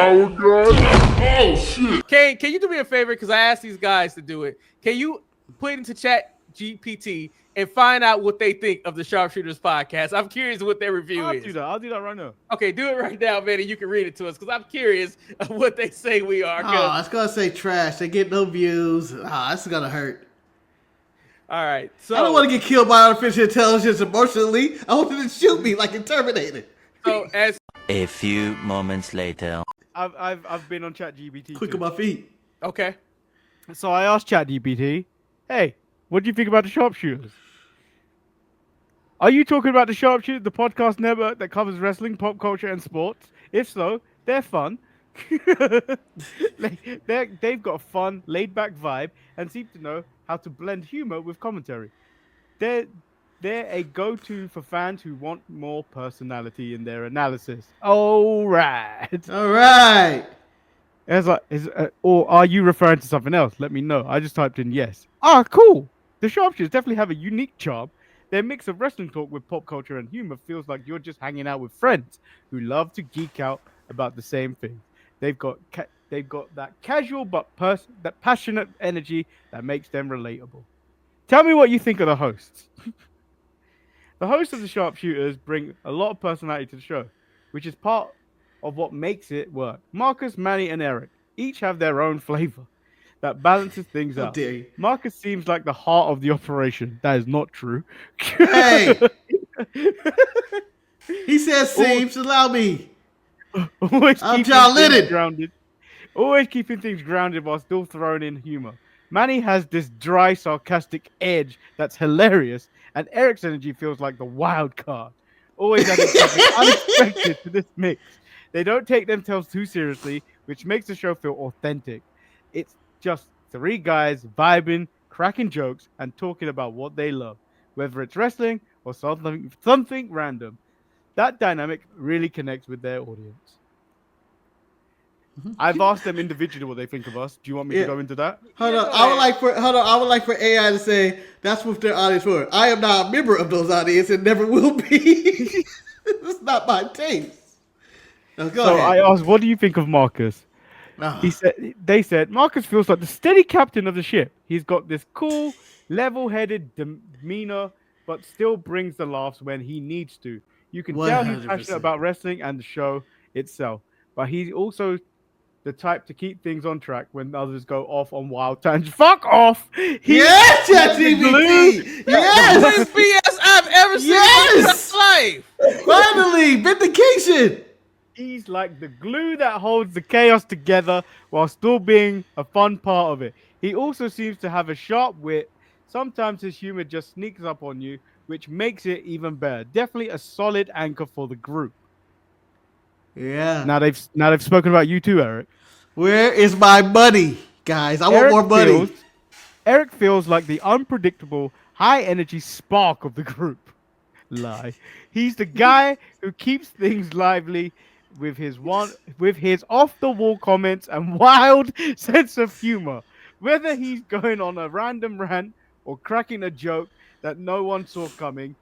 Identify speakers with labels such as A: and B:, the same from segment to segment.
A: Oh shit!
B: Can you do me a favor? Because I asked these guys to do it. Can you put it into Chat GPT and find out what they think of the Sharpshooters podcast? I'm curious what their review is.
C: I'll do that right now.
B: Okay, do it right now, man, and you can read it to us because I'm curious of what they say we are.
D: Oh, it's gonna say trash. They get no views. This is gonna hurt.
B: All right, so
D: I don't want to get killed by artificial intelligence emotionally. I want them to shoot me like in Terminator.
B: So as
E: A few moments later.
C: I've been on ChatGPT.
D: Quick on my feet.
B: okay,
C: So I asked ChatGPT, hey, what do you think about the Sharpshooters? Are you talking about the Sharpshooters, the podcast network that covers wrestling, pop culture, and sports? If so, they're fun. They've got a fun, laid-back vibe and seem to know how to blend humor with commentary. They're a go-to for fans who want more personality in their analysis. All right.
D: All right.
C: It's like, or are you referring to something else? Let me know. I just typed in yes. Ah, cool. The Sharpshooters definitely have a unique charm. Their mix of wrestling talk with pop culture and humor feels like you're just hanging out with friends who love to geek out about the same thing. They've got that casual but that passionate energy that makes them relatable. Tell me what you think of the hosts. The hosts of the Sharpshooters bring a lot of personality to the show, which is part of what makes it work. Marcus, Manny, and Eric each have their own flavor that balances things
D: How
C: out.
D: dare you.
C: Marcus seems like the heart of the operation. That is not true.
D: Hey. He says seems. Allow me.
C: Always
D: I'm
C: keeping
D: John
C: things
D: Lennon.
C: grounded. Always keeping things grounded while still throwing in humor. Manny has this dry, sarcastic edge that's hilarious, and Eric's energy feels like the wild card. Always adding something unexpected to this mix. They don't take themselves too seriously, which makes the show feel authentic. It's just three guys vibing, cracking jokes, and talking about what they love, whether it's wrestling or something random. That dynamic really connects with their audience. I've asked them individually what they think of us. Do you want me to go into that?
D: Hold on. I would like for AI to say that's what their audience for. I am not a member of those audience and never will be. It's not my taste. Now, go ahead.
C: I asked, what do you think of Marcus?
D: Ah.
C: They said Marcus feels like the steady captain of the ship. He's got this cool, level-headed demeanor, but still brings the laughs when he needs to. You can tell he's
D: 100%.
C: passionate about wrestling and the show itself, but he's also the type to keep things on track when others go off on wild tangents. Fuck off!
D: Yes, ChatGPT! Yes!
B: the best BS I've ever seen
D: Yes!
B: in my life.
D: Finally, vindication!
C: He's like the glue that holds the chaos together while still being a fun part of it. He also seems to have a sharp wit. Sometimes his humor just sneaks up on you, which makes it even better. Definitely a solid anchor for the group.
D: Yeah.
C: Now they've spoken about you too, Eric.
D: Where is my money, guys? I want more money.
C: Eric feels like the unpredictable, high-energy spark of the group. Lie. He's the guy who keeps things lively with his off-the-wall comments and wild sense of humor. Whether he's going on a random rant or cracking a joke that no one saw coming,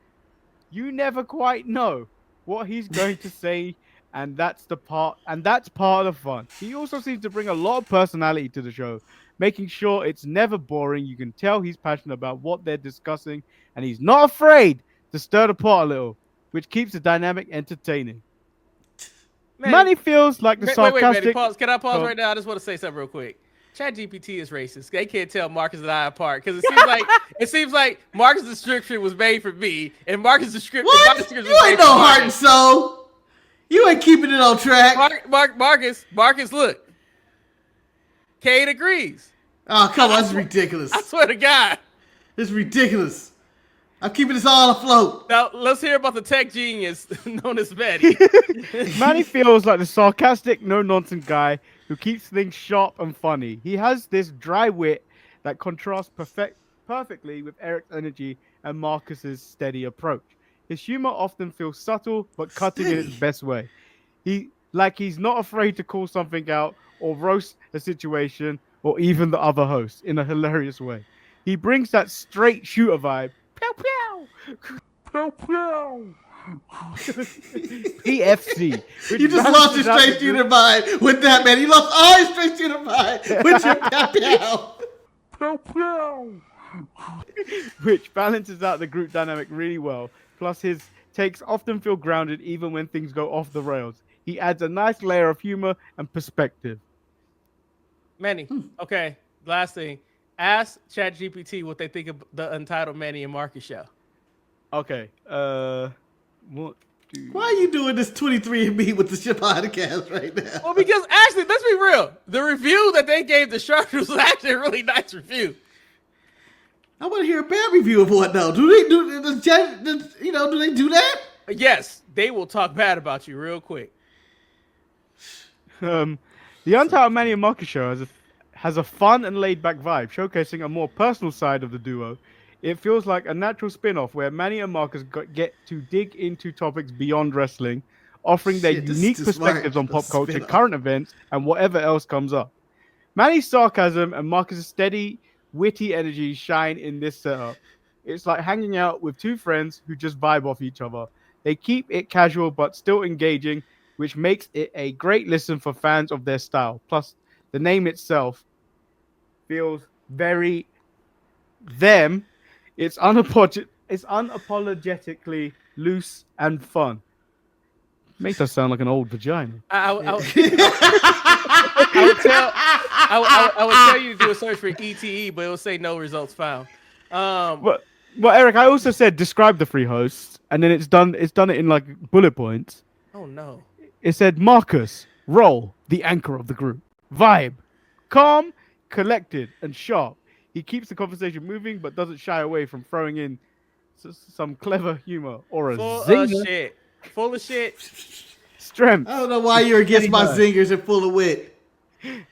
C: you never quite know what he's going to say. And that's part of the fun. He also seems to bring a lot of personality to the show, making sure it's never boring. You can tell he's passionate about what they're discussing, and he's not afraid to stir the pot a little, which keeps the dynamic entertaining. Manny feels like the sarcastic...
B: Wait, pause. Can I pause right now? I just want to say something real quick. ChatGPT is racist. They can't tell Marcus and I apart because it seems like Marcus' description was made for me, and Marcus' description...
D: What? You ain't no heart and soul. You ain't keeping it on track.
B: Marcus, look. Cade agrees.
D: Oh, come on. That's ridiculous.
B: I swear to God.
D: It's ridiculous. I'm keeping this all afloat.
B: Now, let's hear about the tech genius known as Betty.
C: Manny feels like the sarcastic, no-nonsense guy who keeps things sharp and funny. He has this dry wit that contrasts perfectly with Eric's energy and Marcus's steady approach. His humor often feels subtle, but cutting in its best way. He's not afraid to call something out or roast a situation or even the other host in a hilarious way. He brings that straight shooter vibe. Pow, pow. Pow, pow. PFC. which
D: You just lost your
C: balances out
D: straight
C: the
D: shooter
C: group-
D: mind with that, man. You lost all your straight shooter mind with your pow.
C: which balances out the group dynamic really well. Plus, his takes often feel grounded even when things go off the rails. He adds a nice layer of humor and perspective.
B: Manny. Okay. Last thing. Ask ChatGPT what they think of the Untitled Manny and Marcus show.
C: Okay. What do
D: Why are you doing this 23andMe with the ship podcast right now?
B: Well, because actually, let's be real. The review that they gave the Sharpshooters was actually a really nice review.
D: I want to hear a bad review of what though? Do they do? Do they do that?
B: Yes, they will talk bad about you real quick.
C: The Untitled Manny and Marcus show has a fun and laid-back vibe, showcasing a more personal side of the duo. It feels like a natural spin-off where Manny and Marcus get to dig into topics beyond wrestling, offering their
D: Shit, this
C: unique
D: is just
C: perspectives
D: smart.
C: on pop
D: A
C: culture,
D: spin-off.
C: current events, and whatever else comes up. Manny's sarcasm and Marcus's steady, witty energy shine in this setup. It's like hanging out with two friends who just vibe off each other. They keep it casual but still engaging, which makes it a great listen for fans of their style. Plus, the name itself feels very them. It's unapologetically loose and fun. Makes us sound like an old vagina.
B: I would tell you to do a search for ETE, but it will say no results found.
C: But Eric, I also said describe the three hosts, and then it's done it in like bullet points.
B: Oh no.
C: It said Marcus, role, the anchor of the group. Vibe, calm, collected, and sharp. He keeps the conversation moving, but doesn't shy away from throwing in some clever humor or a
B: Full of
C: zinger.
B: shit. Full of shit.
C: Strength.
D: I don't know why you're against my
C: Steady
D: zingers and full of wit.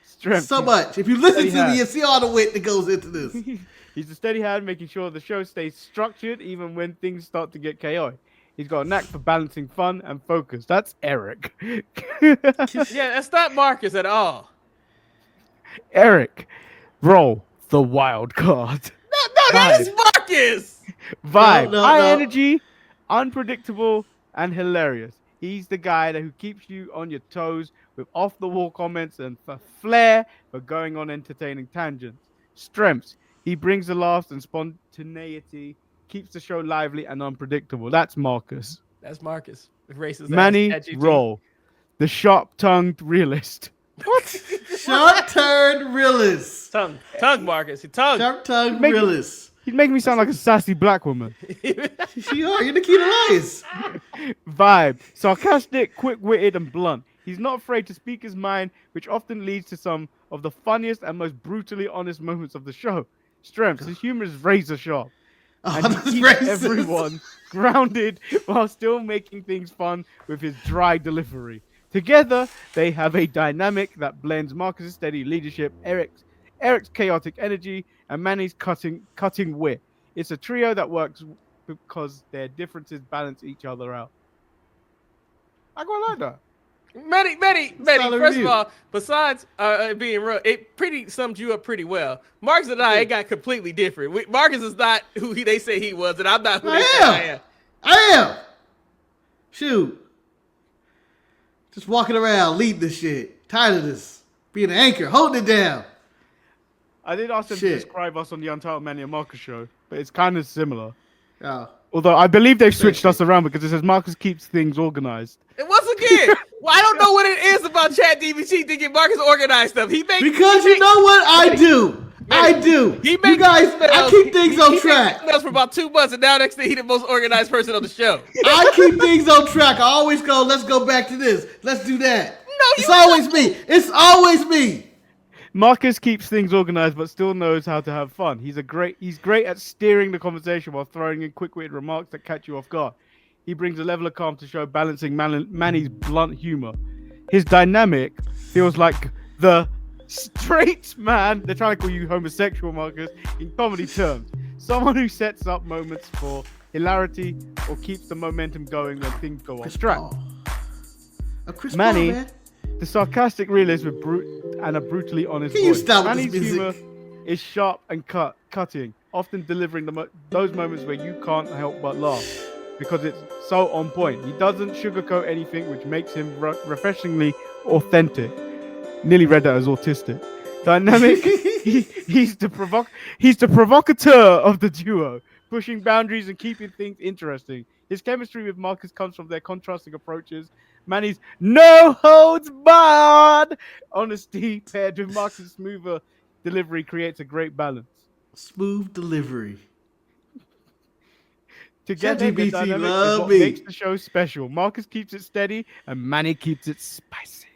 C: Strength.
D: So much. If you listen
C: Steady
D: to me,
C: hand.
D: you see all the wit that goes into this.
C: He's a steady hand, making sure the show stays structured even when things start to get chaotic. He's got a knack for balancing fun and focus. That's Eric.
B: Yeah, that's not Marcus at all.
C: Eric, roll the wild card.
B: No, that is Marcus.
C: Vibe,
D: No,
C: high
D: no.
C: energy, unpredictable, and hilarious. He's the guy who keeps you on your toes with off-the-wall comments and a flair for going on entertaining tangents. Strengths, he brings the laughs and spontaneity, keeps the show lively and unpredictable. That's Marcus.
B: That's Marcus. Racist.
C: Manny, roll the sharp-tongued realist.
D: Sharp turn realist.
B: Tongue, Marcus. He tongue.
D: Sharp tongue
C: Make-
D: realist.
C: He's making me sound like a sassy black woman.
D: You are. You're the key to lies.
C: Vibe, sarcastic, quick-witted, and blunt. He's not afraid to speak his mind, which often leads to some of the funniest and most brutally honest moments of the show. Strengths, his humor is razor sharp.
D: Oh,
C: And
D: that's
C: he keeps
D: racist.
C: everyone grounded while still making things fun with his dry delivery. Together, they have a dynamic that blends Marcus's steady leadership, Eric's chaotic energy, and Manny's cutting wit. It's a trio that works because their differences balance each other out. I quite like that.
B: Manny.
D: Solid
B: First
D: review.
B: of all, besides being real, it pretty summed you up pretty well. Marcus and I, it got completely different. Marcus is not who they say he was, and I'm not who they say I am.
D: I am. Shoot. Just walking around, leading this shit. Tired of this. Being an anchor, holding it down.
C: I did ask them to
D: Shit.
C: describe us on the Untitled Manny and Marcus show, but it's kind of similar.
D: Oh.
C: Although I believe they've switched us around because it says Marcus keeps things organized.
B: And once again, I don't know what it is about ChatGPT thinking Marcus organized stuff.
D: Because you know what I do. I do.
B: He
D: You
B: makes
D: guys, I
B: emails-
D: keep things on
B: he
D: track.
B: makes emails for about 2 months, and now next thing he the most organized person on the show.
D: I keep things on track. I always go, let's go back to this. Let's do that. It's
B: you
D: always me. It's always me.
C: Marcus keeps things organized but still knows how to have fun. He's great at steering the conversation while throwing in quick-witted remarks that catch you off guard. He brings a level of calm to show, balancing Manny's blunt humor. His dynamic feels like the straight man. They're trying to call you homosexual, Marcus, in comedy terms. Someone who sets up moments for hilarity or keeps the momentum going when things go off track.
D: Chris
C: Manny,
D: Paul, man.
C: the sarcastic realist with a brutally honest
D: Can you
C: voice.
D: stop with
C: Manny's
D: this
C: humor
D: music?
C: is sharp and cutting, often delivering those moments where you can't help but laugh. because it's so on point. He doesn't sugarcoat anything, which makes him refreshingly authentic. Nearly read that as autistic. Dynamic. He's the provocateur of the duo, pushing boundaries and keeping things interesting. His chemistry with Marcus comes from their contrasting approaches. Manny's no holds barred honesty paired with Marcus' smoother delivery creates a great balance.
D: Smooth delivery.
C: Together, their
D: ChatGPT
C: dynamic is
D: love
C: what
D: me.
C: makes the show special. Marcus keeps it steady, and Manny keeps it spicy,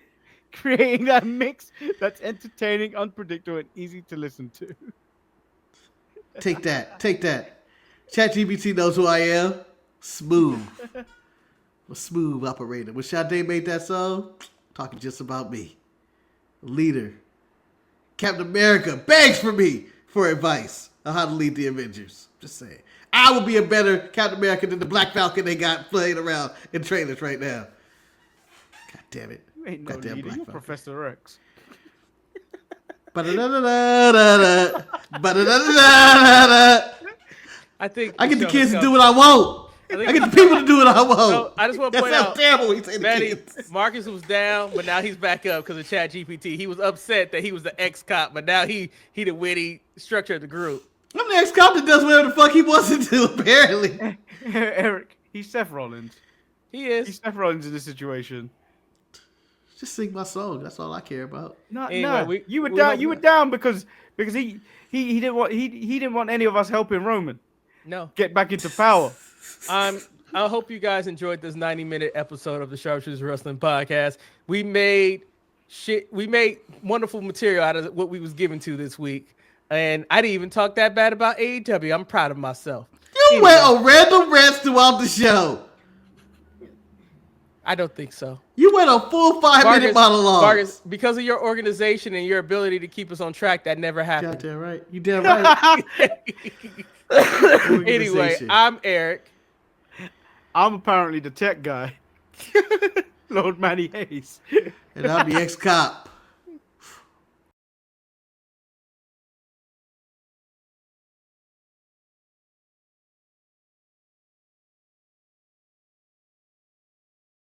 C: creating that mix that's entertaining, unpredictable, and easy to listen to.
D: Take that. Take that. ChatGPT knows who I am. Smooth. A smooth operator. When Sade made that song, talking just about me. Leader. Captain America begs for me for advice on how to lead the Avengers. Just saying. I would be a better Captain America than the Black Falcon they got playing around in trailers right now. God damn it.
C: You ain't no
D: Goddamn
C: leader,
D: Black
C: you
D: Falcon.
C: Professor X.
D: Ba-da-da-da-da-da. Ba-da-da-da-da-da.
B: I think
D: I get the
B: show
D: kids to
B: has
D: do
B: come.
D: what I want.
B: I
D: I
B: think
D: get the people to do what I want.
B: So I just want to
D: That
B: point
D: sounds
B: out,
D: terrible when you say the
B: Betty,
D: kids.
B: Marcus was down, but now he's back up because of ChatGPT. He was upset that he was the ex-cop, but now he the witty structure of the group.
D: I'm the ex-cop that does whatever the fuck he wants to do, apparently.
C: Eric, he's Seth Rollins.
B: He
C: He's
B: is.
C: Seth Rollins in this situation.
D: Just sing my song. That's all I care about.
C: No,
B: Anyway,
C: you were
B: we
C: down.
B: hope
C: You were
B: that-
C: down because he didn't want any of us helping Roman
B: No.
C: get back into power.
B: I hope you guys enjoyed this 90-minute episode of the Sharpshooters Wrestling Podcast. We made wonderful material out of what we was given to this week. And I didn't even talk that bad about AEW. I'm proud of myself.
D: You went on random rants throughout the show.
B: I don't think so.
D: You went on full 5-minute monologue.
B: Vargas, because of your organization and your ability to keep us on track, that never happened.
D: Goddamn right. You damn right.
B: Anyway,
D: Organization.
B: I'm Eric.
C: I'm apparently the tech guy, Lord Manny Hayes.
D: And I'm the ex-cop.